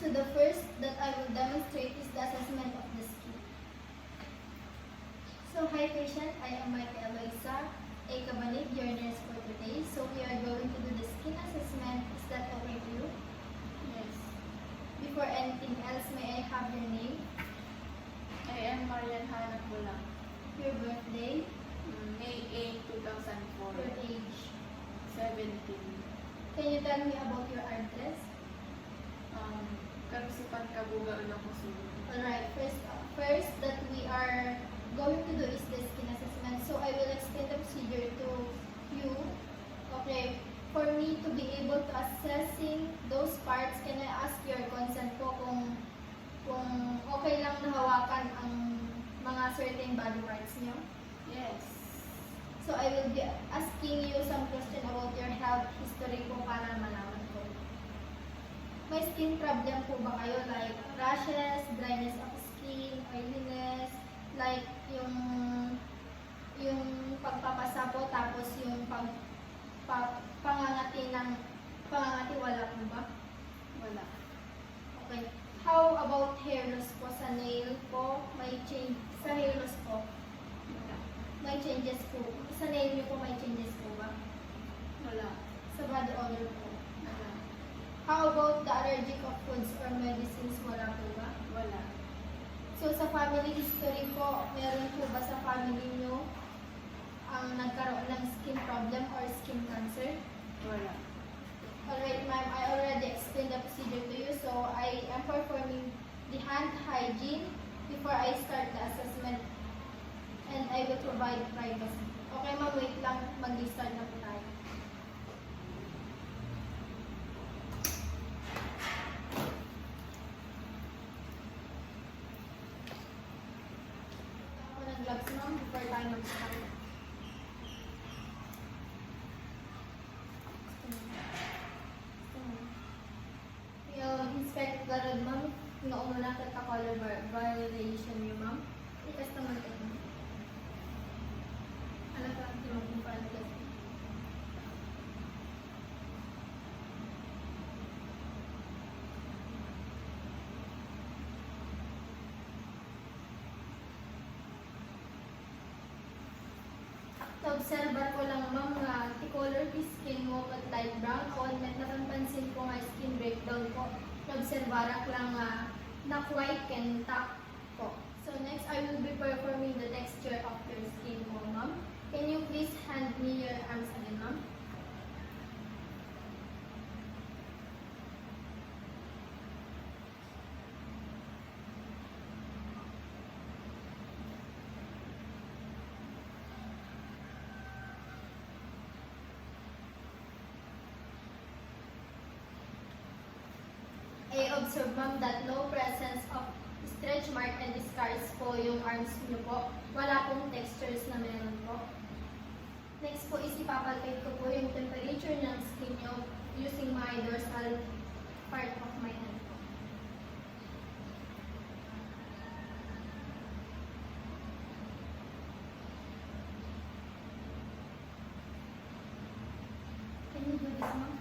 So the first that I will demonstrate is the assessment of the skin. So hi patient, I am Mycah Eloisa, a Kabanig, your nurse for today. So we are going to do the skin assessment. Is that okay to you? Yes. Before anything else, may I have your name, I am Marian Hanapula. your birthday, May 8, 2004. your age? 17. Can you tell me about your address? Karusipan Kabuga, Ilocos. Alright, first that we are going to do is the skin assessment. So I will explain the procedure to you. Okay, for me to be able to assessing those parts, can I ask your consent po kung okay lang na hawakan ang mga certain body parts niyo? Yes. So I will be asking you some question about your health history po para malaman ko. May skin problem po ba kayo, like rashes, dryness of skin, oiliness, like yung pagpapasa po, tapos yung pangangati wala po ba? Wala. Okay. How about hair loss po sa nail po? May change sa hair loss po? Wala. May changes po. Sa nail niyo po may changes po ba? Wala. Sa body odor po? Wala. How about the allergic of foods or medicines? Wala po ba? Wala. So sa family history po, meron po ba sa family niyo ang nagkaroon ng skin problem or skin cancer? Wala. Alright ma'am, I already explained the procedure to you, so I am performing the hand hygiene before I start the assessment, and I will provide privacy. Okay ma'am, wait lang, mag-start na po tayo. Ako ng gloves ma'am before tayo mag-start. Yung inspect garod ma'am, noong na color violation niyo ma'am. I-test naman ito ma'am. Alam ka ang timang kung paano ito. Observer ko lang ma'am nga color skin mo at light brown o napansin ko nga skin breakdown po. Observarak lang na white and top po. So next I will be performing the texture of your skin mo ma'am. Can you please hand me your arms again ma'am? I observe ma'am that no presence of stretch mark and scars po yung arms niyo po. Wala pong textures na meron po. Next po is ipapalpate ko po yung temperature ng skin niyo using my dorsal part of my hand po. Can you do this ma'am?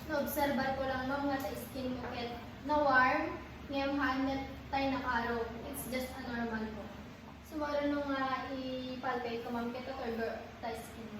Na-observer ko lang ma'am nga sa skin mo ket na warm, ngayong hanat tayo nakaraw. It's just a normal po. So marunong nga ipalpate ko ma'am ket or tayo skin mo.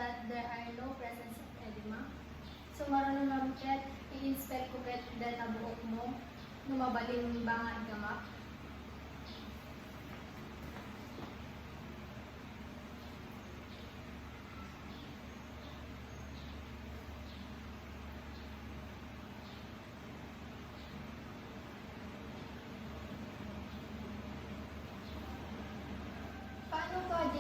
That there are no presence of edema. So marunong naman ket i-inspect ko ket data buhok mo numabalin ba nga igamak. Paano ka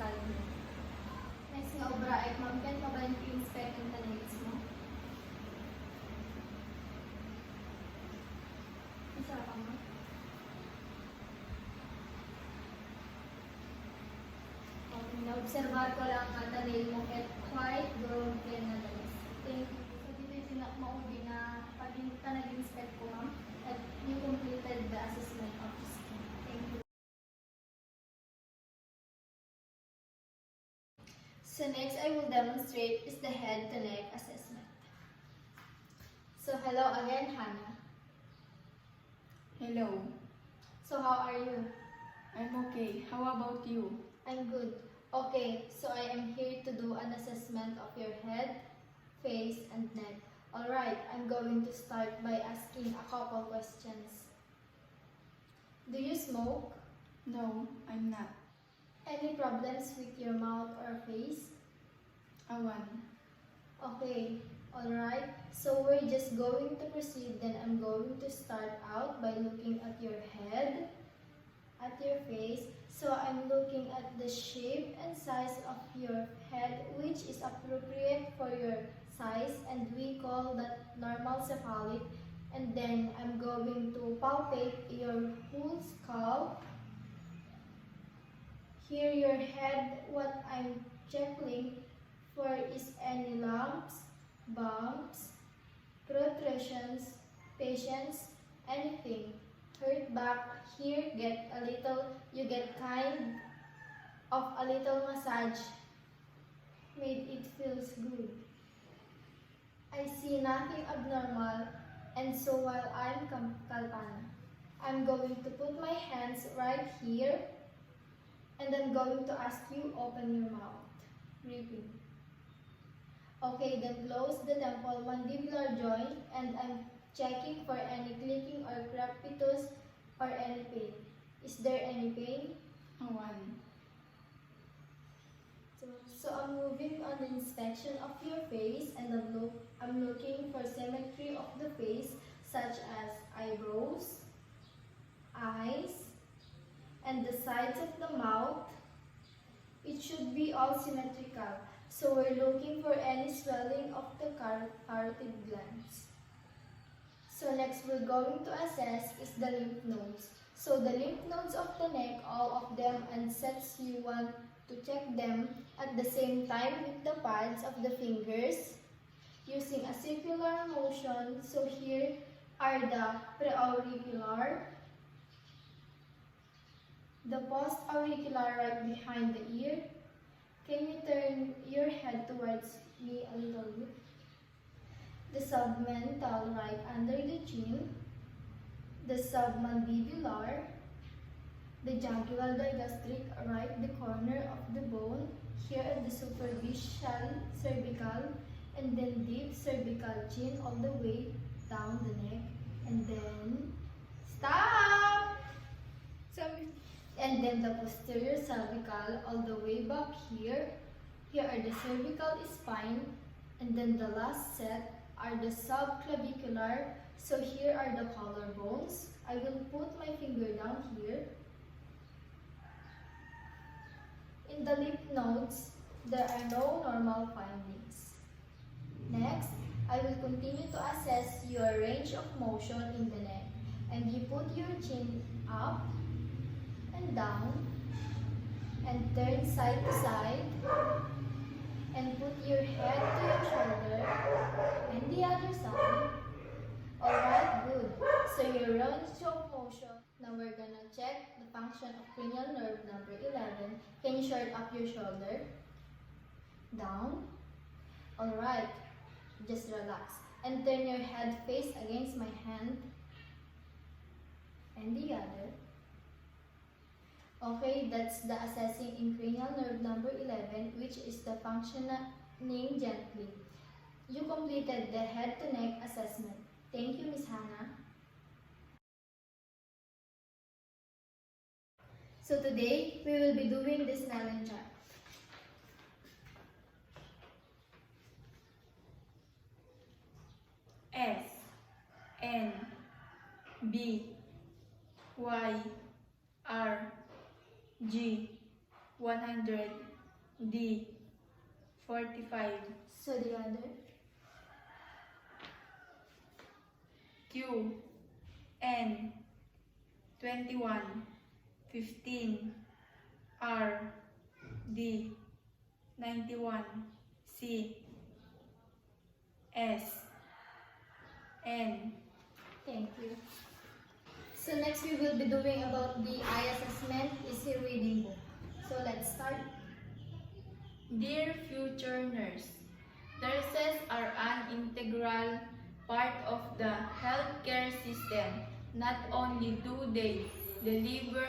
scalp mo. Next nga obra ay ma'am, kan ka ba yung inspect ang tanits mo? Isa ka mo? Okay, na-observar ko lang ang tanil mo at quite grown clean na dalis. Thank you. So dito yung maudi na pag ka nag-inspect ko ma'am at you completed the assessment of the skin. Thank you. So next I will demonstrate is the head to neck assessment. So hello again, Hannah. Hello. So how are you? I'm okay. How about you? I'm good. Okay, so I am here to do an assessment of your head, face, and neck. Alright, I'm going to start by asking a couple questions. Do you smoke? No, I'm not. Any problems with your mouth or face? Awan. Okay, alright. So we're just going to proceed. Then I'm going to start out by looking at your head, at your face. So I'm looking at the shape and size of your head, which is appropriate for your size, and we call that normal cephalic. And then I'm going to palpate your whole skull. Here your head, what I'm checking for is any lumps, bumps, protrusions, patience, anything. Hurt back, here get a little, you get kind of a little massage. Made it feels good. I see nothing abnormal, and so while I'm kalpana, I'm going to put my hands right here, and I'm going to ask you open your mouth. Repeat. Okay, then close the temple mandibular joint, and I'm checking for any clicking or crepitus or any pain. Is there any pain? Awan. So I'm moving on the inspection of your face, and I'm looking for symmetry of the face, such as eyebrows, eyes, and the sides of the mouth. It should be all symmetrical. So we're looking for any swelling of the carotid glands. So next we're going to assess is the lymph nodes. So the lymph nodes of the neck, all of them, and sets you want to check them at the same time with the pads of the fingers using a circular motion. So here are the preauricular, the post-auricular right behind the ear. Can you turn your head towards me a little bit? The submental right under the chin, the submandibular, the jugular digastric right the corner of the bone, here at the superficial cervical, and then deep cervical chin all the way down the neck, and then stop! And then the posterior cervical all the way back here. Here are the cervical spine, and then the last set are the subclavicular. So here are the collarbones. I will put my finger down here. In the lymph nodes, there are no normal findings. Next, I will continue to assess your range of motion in the neck. And you put your chin up and down, and turn side to side, and put your head to your shoulder, and the other side. Alright, good. So your range of motion. Now we're gonna check the function of cranial nerve number 11. Can you short up your shoulder? Down. Alright, just relax. And turn your head face against my hand, and the other. Okay, that's the assessing in cranial nerve number 11, which is the functioning gently. You completed the head to neck assessment. Thank you, Miss Hannah. So today, we will be doing this Snellen chart. S N B Y R G 100 D. 45. So the other. Q. N. 21. 15. R. D. 91. C. S. N. Thank you. So next we will be doing about the eye assessment, easy reading book. So let's start. Dear future nurse, nurses are an integral part of the healthcare system. Not only do they deliver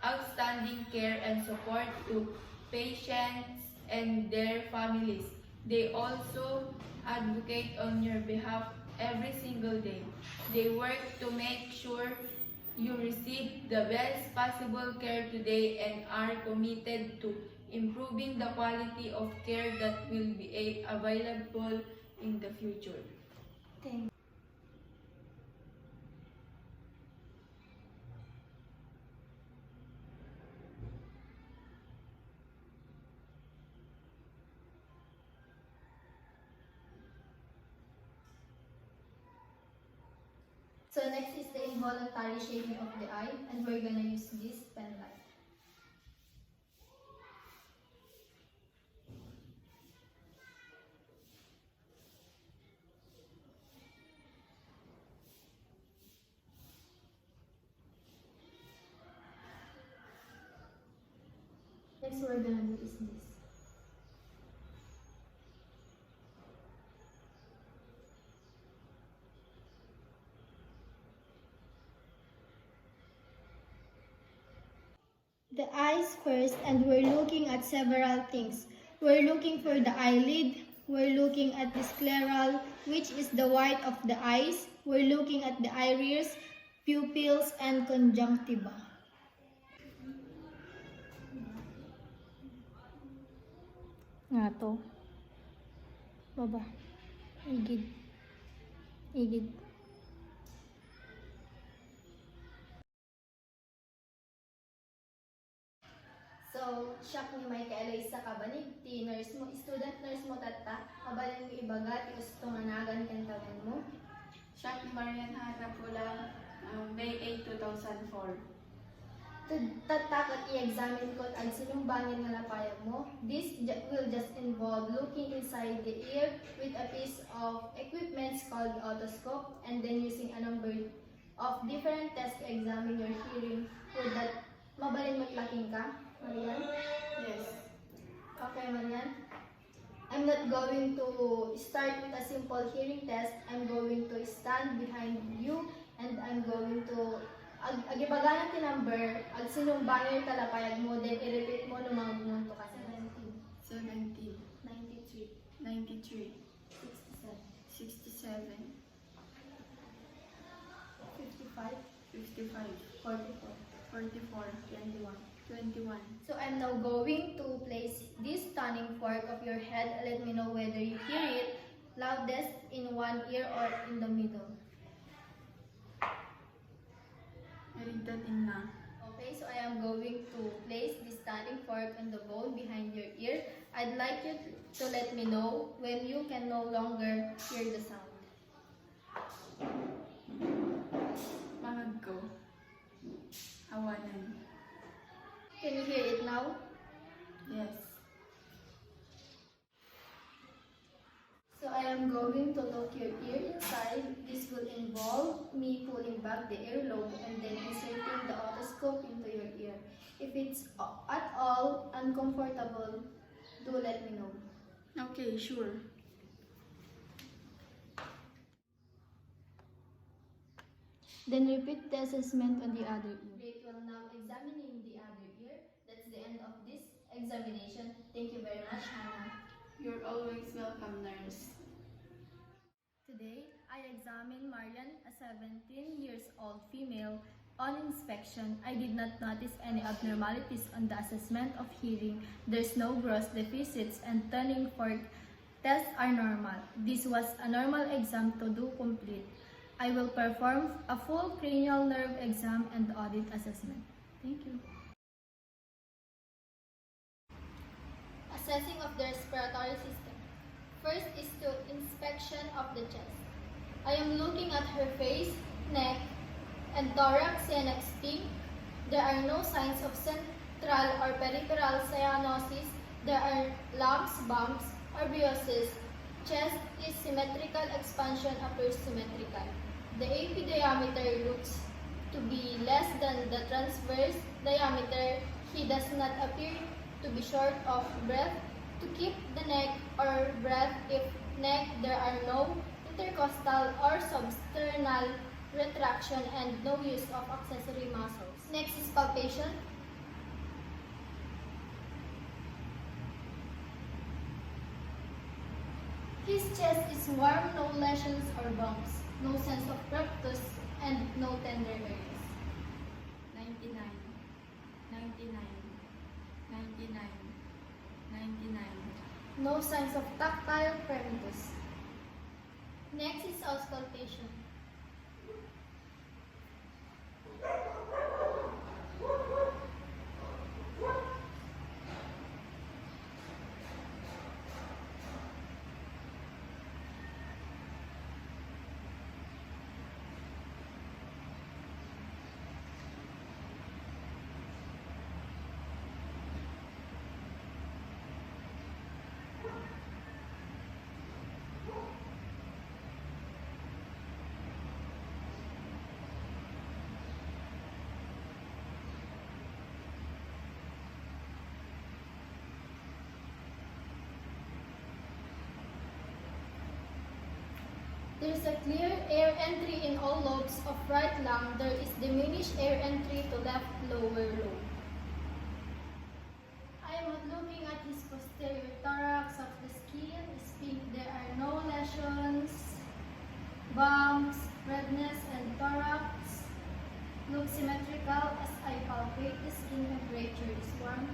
outstanding care and support to patients and their families, they also advocate on your behalf every single day. They work to make sure you receive the best possible care today and are committed to improving the quality of care that will be available in the future. Thank you. So next is the involuntary shading of the eye, and we're gonna use this pen light. Next we're gonna do is this. The eyes first, and we're looking at several things. We're looking for the eyelid, we're looking at the scleral, which is the white of the eyes, we're looking at the iris, pupils, and conjunctiva. Nga to. Baba. Igid. Igid. So, shock ni Mycah Eloisa ka ba ni nurse mo, student nurse mo tata, kabalin mo ibaga, ti ustunganagan kantawan mo. Siya Marian Harapula, May 8, 2004. Tatakot i-examine ko at sinumbangin nga lapayag mo. This will just involve looking inside the ear with a piece of equipment called the otoscope and then using a number of different tests to examine your hearing. Would that mabalin mo klaking ka, Marian? Yes. Okay, Marian. I'm not going to start with a simple hearing test. I'm going to stand behind you and I'm going to agibaganan ti number, ag sinumbangin talapayag mo, then i-repeat mo nung mga bumunto ka. 17, 93, 93, 67, 67, 55, 55, 44, 44, 21. 21. So I'm now going to place this tuning fork of your head. Let me know whether you hear it loudest in one ear or in the middle. Narigdating na. Okay, so I am going to place this tuning fork on the bone behind your ear. I'd like you to let me know when you can no longer hear the sound. Pangag ko. Awanan. Can you hear it now? Yes. So I am going to look your ear inside. This will involve me pulling back the earlobe and then inserting the otoscope into your ear. If it's at all uncomfortable, do let me know. Okay, sure. Then repeat the assessment on the other ear. Great, well now examining the other ear. That's the end of this examination. Thank you very much, Hannah. You're always welcome, nurse. Today, I examined Marian, a 17 years old female. On inspection, I did not notice any abnormalities on the assessment of hearing. There's no gross deficits and tuning fork tests are normal. This was a normal exam to do complete. I will perform a full cranial nerve exam and audit assessment. Thank you. assessing of the respiratory system. First is to inspection of the chest. I am looking at her face, neck, and thorax and extinct. There are no signs of central or peripheral cyanosis. There are lumps, bumps, or briosis. Chest is symmetrical, expansion appears symmetrical. The AP diameter looks to be less than the transverse diameter. He does not appear to be short of breath. To keep the neck or breath, if neck, there are no intercostal or substernal retraction and no use of accessory muscles. Next is palpation. His chest is warm, no lesions or bumps, no sense of practus, and no tender areas. 99, 99, 99, 99. No signs of tactile premitus. Next is auscultation. There is a clear air entry in all lobes of right lung. There is diminished air entry to left lower lobe. I am looking at his posterior thorax of the skin. Is pink. There are no lesions, bumps, redness, and thorax look symmetrical as I palpate. The skin temperature is warm.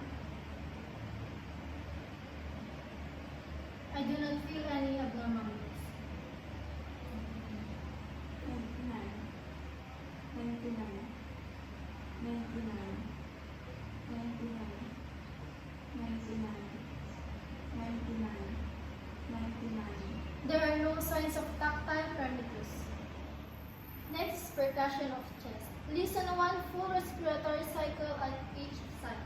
I do not feel any abnormalities. 99, 99, 99, 99, 99, 99. There are no signs of tactile premitus. Next is percussion of chest. Listen one full respiratory cycle at each side.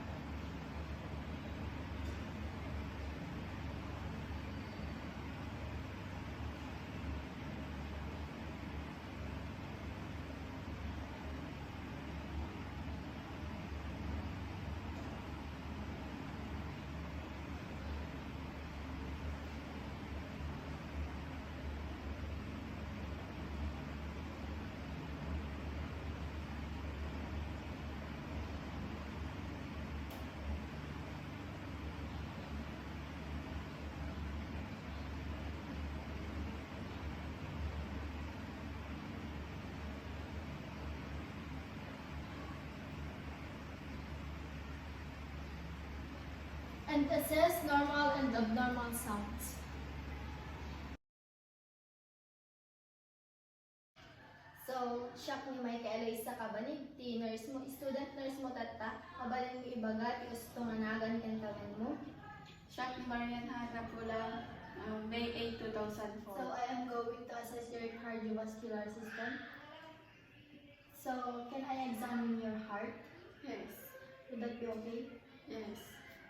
And assess normal and abnormal sounds. So, shock ni Mycah Eloisa kabanig, ti nurse mo, student nurse mo tata, kabalin mo ibaga, ti gusto nga nagan kan tawen mo. Shock ni Marian Hana Pula, May 8, 2004. So, I am going to assess your cardiovascular system. So, can I examine your heart? Yes, Would that be okay? yes.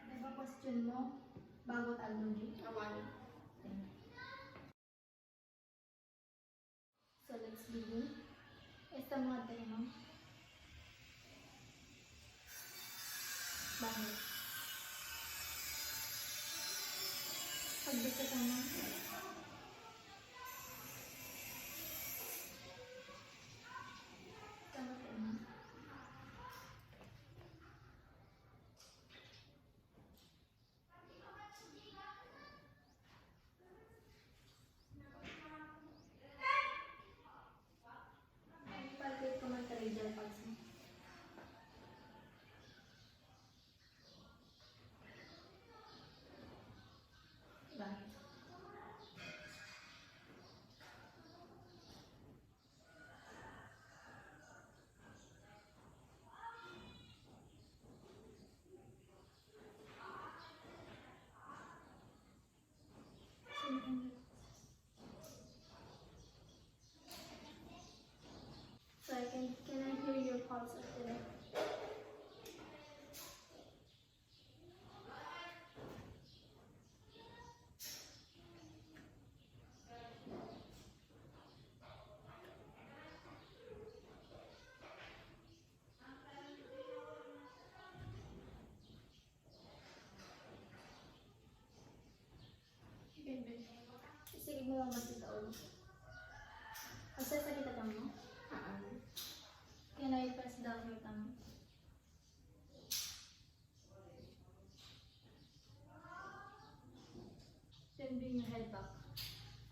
Diba question mo, bagot allogy? Awan. So, let's begin. Esta mga tayo. Bakit? Pagdito ka na. Tama tayo. Palpate ko man radial pulse mo. Bakit? mo lang magtitaon. Asa sa kita mo? Can I press down your tummy? Then bring your head back.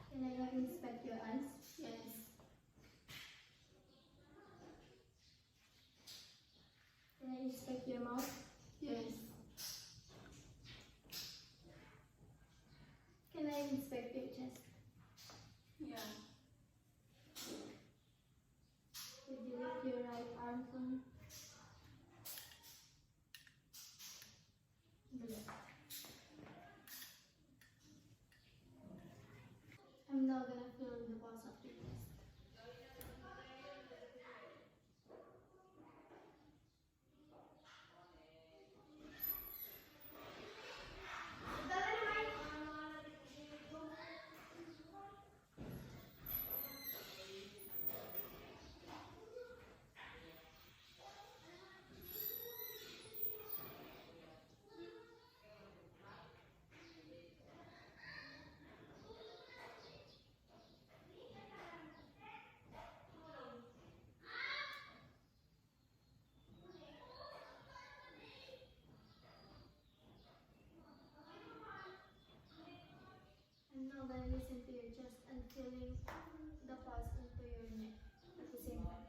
Can I now inspect your eyes? Yes. Can I inspect your mouth? Yes. Can I inspect your chest? Yeah. Would you lift your right arm for me? The left. I'm now gonna feel the pulse of your chest. I'm now gonna listen to your chest and feeling the pulse into your neck at the same time.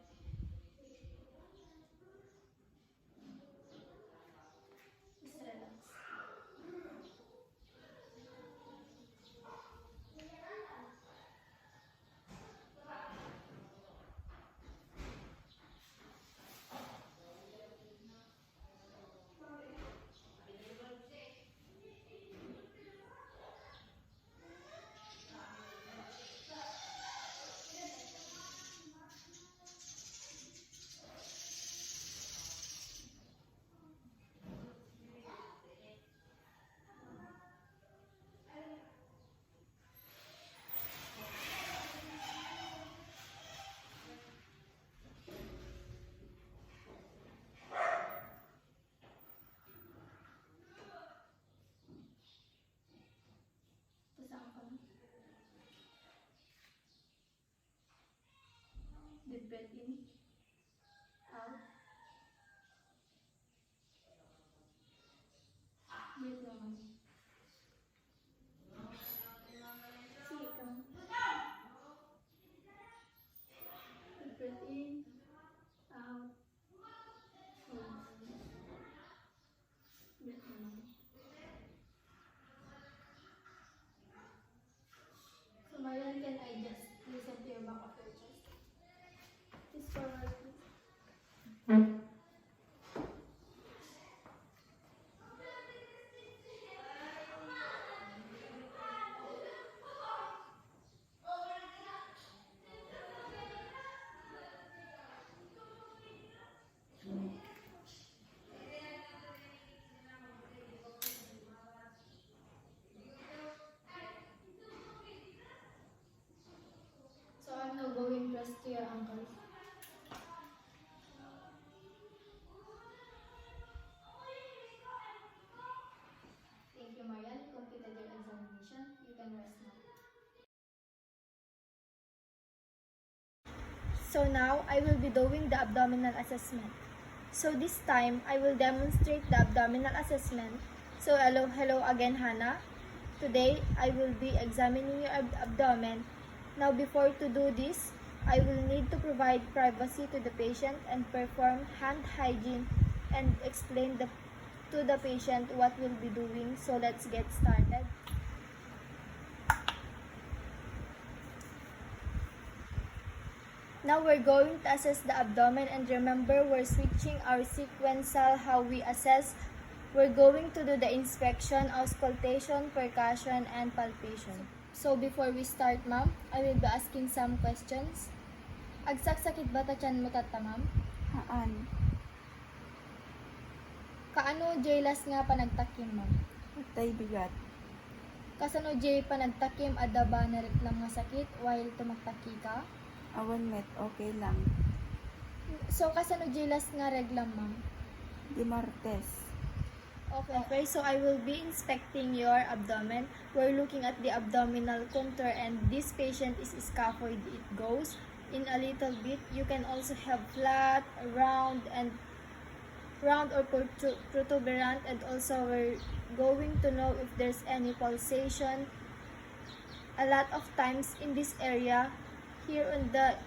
Just relax. Tapos ako pa. Deep breath in. Out. Breathe naman. Sige ka. Deep breath in. Out. Hold. Breathe naman. So Marian, can I just listen to your back of your chest? Just forward, please. So I'm now going press to your ankles. Thank you, Marian. You completed your examination. You can rest now. So now I will be doing the abdominal assessment. So this time I will demonstrate the abdominal assessment. So hello again, Hannah. Today I will be examining your abdomen. Now before to do this, I will need to provide privacy to the patient and perform hand hygiene and explain to the patient what we'll be doing. So let's get started. Now we're going to assess the abdomen, and remember we're switching our sequential how we assess. We're going to do the inspection, auscultation, percussion, and palpation. So before we start, ma'am, I will be asking some questions. Agsak sakit ba ta tiyan mo tata, ma'am? Haan. Kaano jaylas nga pa nagtakim, ma'am? Tay bigat. Kasano jay pa nagtakim adda ba na reklam nga sakit while tumagtaki ka? Awan met, okay lang. So kasano jaylas nga reglam, ma'am? Di Martes. Okay, so I will be inspecting your abdomen. We're looking at the abdominal contour, and this patient is scaphoid. It goes in a little bit. You can also have flat, round or protuberant, and also we're going to know if there's any pulsation. A lot of times in this area, here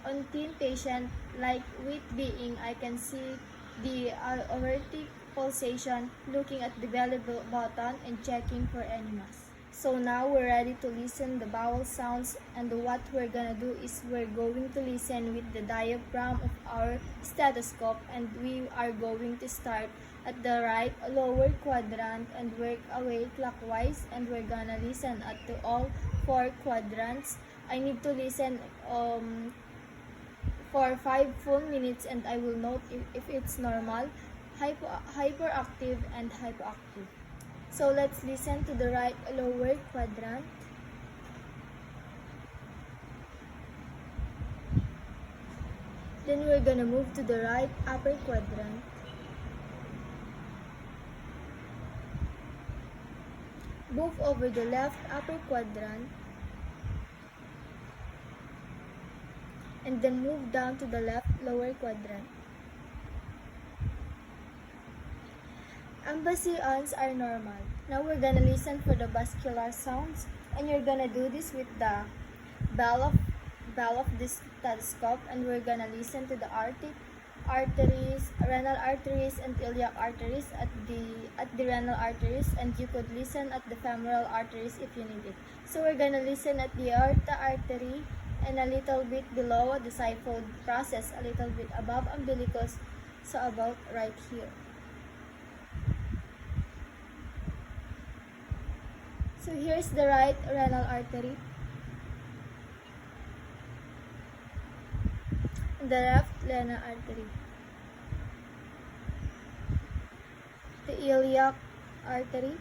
on teen patient, like weight being, I can see the aortic pulsation, looking at the belly button and checking for any mass. So now we're ready to listen the bowel sounds, and what we're gonna do is we're going to listen with the diaphragm of our stethoscope, and we are going to start at the right lower quadrant and work away clockwise, and we're gonna listen at to all 4 quadrants. I need to listen for 5 full minutes, and I will note if it's normal, hyperactive, and hypoactive. So let's listen to the right lower quadrant. Then we're gonna move to the right upper quadrant. Move over the left upper quadrant. And then move down to the left lower quadrant. Ambassions are normal. Now we're gonna listen for the vascular sounds, and you're gonna do this with the bell of this stethoscope, and we're gonna listen to the aortic arteries, renal arteries, and iliac arteries at the renal arteries, and you could listen at the femoral arteries if you need it. So we're gonna listen at the aorta artery and a little bit below the xiphoid process, a little bit above umbilicus, so about right here. So here's the right renal artery, and the left renal artery, the iliac artery,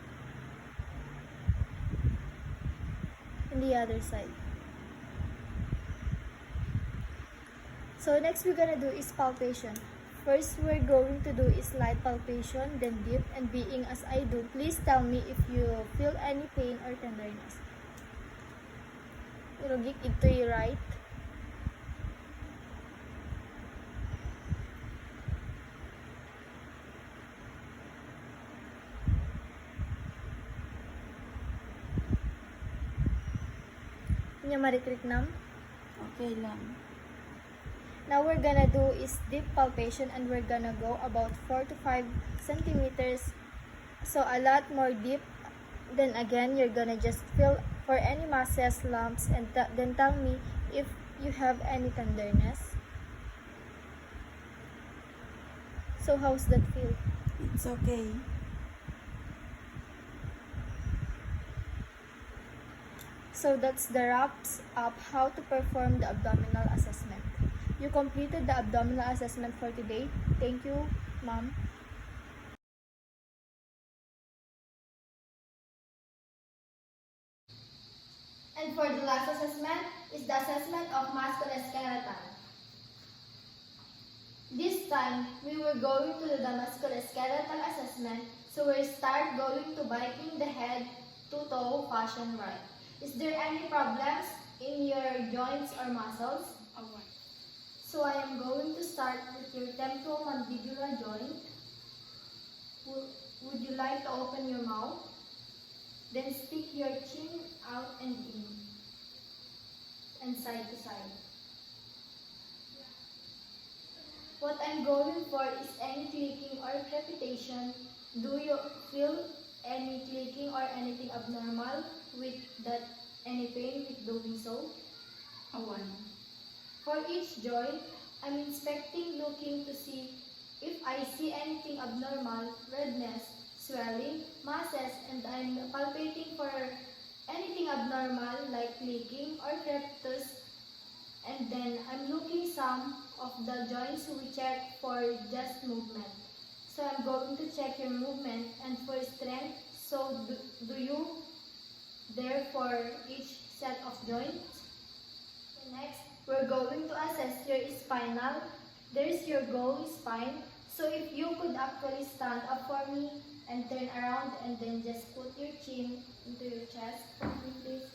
and the other side. So next we're gonna do is palpation. First we're going to do is light palpation, then deep, and being as I do, please tell me if you feel any pain or tenderness. Irugik ito yung right. Nya marikrik nam. Okay lang. Now we're gonna do is deep palpation, and we're gonna go about 4 to 5 centimeters, so a lot more deep. Then again, you're gonna just feel for any masses, lumps, and then tell me if you have any tenderness. So how's that feel? It's okay. So that's the wraps up how to perform the abdominal assessment. You completed the abdominal assessment for today. Thank you, ma'am. And for the last assessment is the assessment of musculoskeletal. This time, we were going to do the musculoskeletal assessment, so we'll start going to biting the head to toe fashion right. Is there any problems in your joints or muscles? So I am going to start with your temporomandibular joint. Would you like to open your mouth? Then stick your chin out and in, and side to side. What I'm going for is any clicking or crepitation. Do you feel any clicking or anything abnormal with that, any pain with doing so? For each joint, I'm inspecting, looking to see if I see anything abnormal, redness, swelling, masses, and I'm palpating for anything abnormal like clicking or crepitus, and then I'm looking some of the joints we check for just movement. So I'm going to check your movement and for strength. So do you there for each set of joints? Next, we're going to assess your spinal. There's your goal spine. So if you could actually stand up for me and turn around, and then just put your chin into your chest for me, please.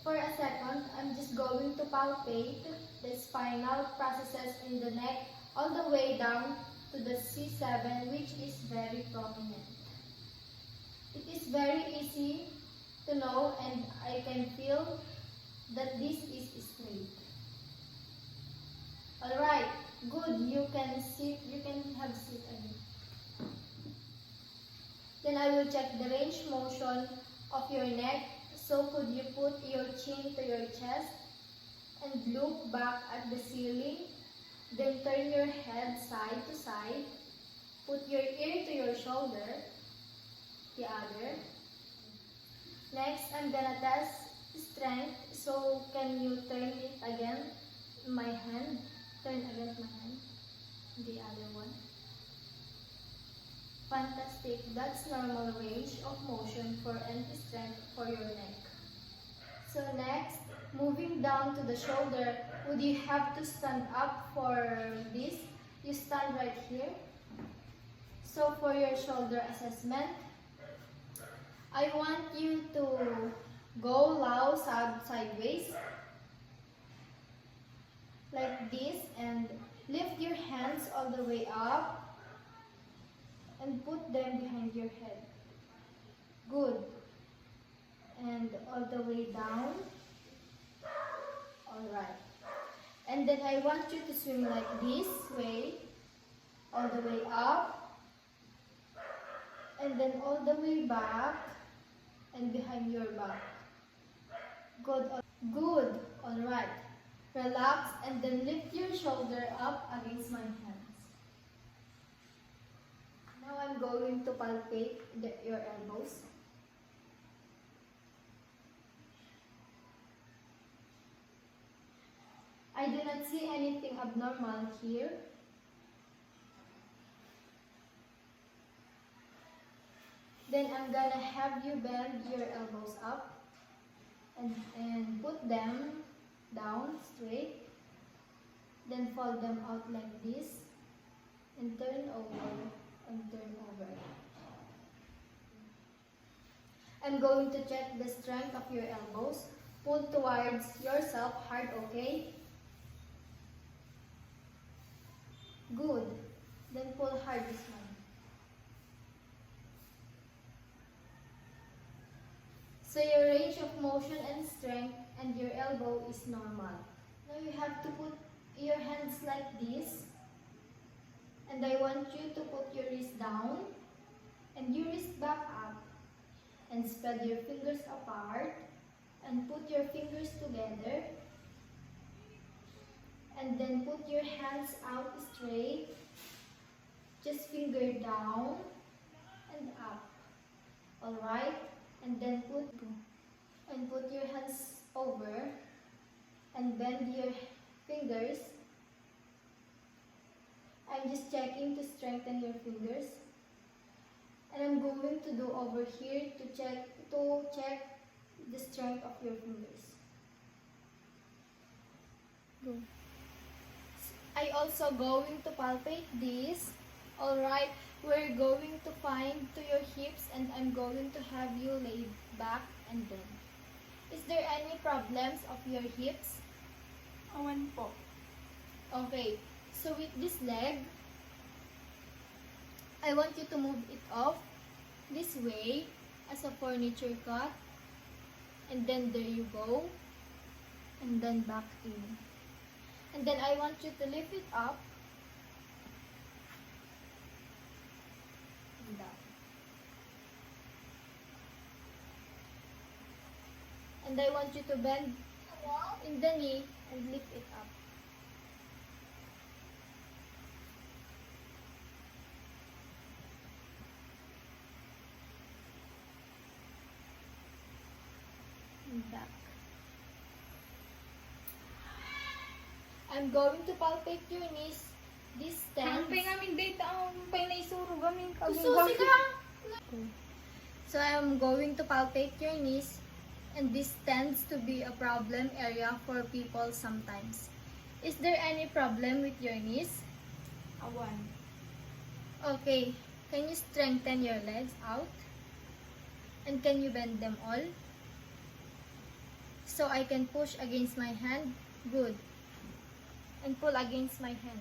For a second, I'm just going to palpate the spinal processes in the neck all the way down to the C7, which is very prominent. It is very easy to know, and I can feel that this is straight. Alright, good. You can sit, you can have seat again. Then I will check the range motion of your neck. So could you put your chin to your chest and look back at the ceiling? Then turn your head side to side. Put your ear to your shoulder, the other. Next, I'm gonna test strength. So can you turn it again? My hand. Turn again my hand. The other one. Fantastic. That's normal range of motion for and strength for your neck. So next, moving down to the shoulder, would you have to stand up for this? You stand right here. So for your shoulder assessment, I want you to go low sideways like this and lift your hands all the way up and put them behind your head. Good. And all the way down. Alright. And then I want you to swim like this way, all the way up, and then all the way back and behind your back. Good. Good. Alright. Relax and then lift your shoulder up against my hands. Now I'm going to palpate your elbows. I do not see anything abnormal here. Then I'm gonna have you bend your elbows up and put them down straight. Then fold them out like this and turn over and turn over. I'm going to check the strength of your elbows. Pull towards yourself hard, okay? Good. Then pull hard this one. So your range of motion and strength and your elbow is normal. Now you have to put your hands like this. And I want you to put your wrist down and your wrist back up. And spread your fingers apart and put your fingers together. And then put your hands out straight. Just finger down and up. Alright? And then put your hands over and bend your fingers. I'm just checking to strengthen your fingers. And I'm going to do over here to check the strength of your fingers. Go. I also going to palpate this. Alright, we're going to find to your hips and I'm going to have you lay back and bend. Is there any problems of your hips? Awan po. Okay, so with this leg, I want you to move it off this way as a furniture cut. And then there you go. And then back in. And then I want you to lift it up. And down. And I want you to bend in the knee and lift it up. And back. I'm going to palpate your knees. This stance. Ang amin data ang naisuro gamin Susi ka! So I'm going to palpate your knees, and this tends to be a problem area for people sometimes. Is there any problem with your knees? Awan. Okay, can you strengthen your legs out? And can you bend them all? So I can push against my hand. Good. And pull against my hand.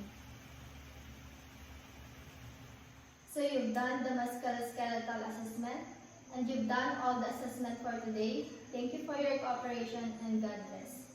So you've done the musculoskeletal assessment and you've done all the assessment for today. Thank you for your cooperation and God bless.